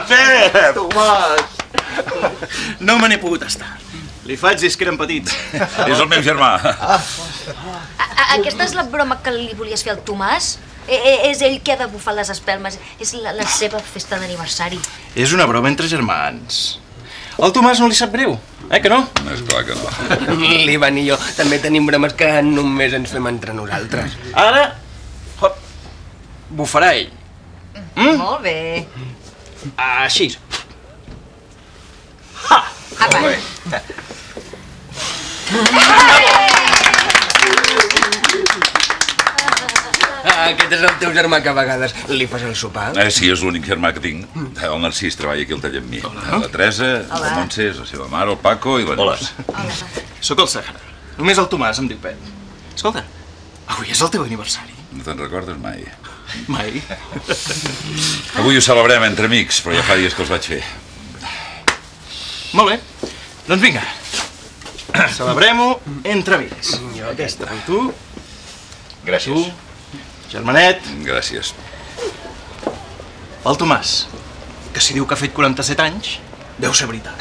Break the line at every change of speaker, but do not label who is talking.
Pep!
Tomàs!
No me n'he pogut estar. Li faig des que eren petits.
És el meu germà.
Aquesta és la broma que li volies fer al Tomàs? És ell que ha de bufar les espelmes. És la seva festa d'aniversari.
És una broma entre germans. Al Tomàs no li sap greu, que no?
És clar que no.
L'Ivan i jo també tenim bromes que només ens fem entre nosaltres.
Ara, bufarà ell.
Molt bé.
Així.
Apa.
Aquest és el teu germà que a vegades li fas el sopar?
Sí, és l'únic germà que tinc. El Narcís treballa aquí al taller amb mi. La Teresa, la Montse, la seva mare, el Paco i la Neus.
Sóc el Sàhara. Només el Tomàs em diu Pep. Escolta, avui és el teu aniversari.
No te'n recordes mai?
Mai.
Avui ho celebrem entre amics, però ja fa dies que els vaig fer.
Molt bé. Doncs vinga. Celebrem-ho entre amics. Jo aquesta. Amb tu.
Gràcies.
Tu. Germanet.
Gràcies.
El Tomàs, que si diu que ha fet 47 anys, deu ser veritat.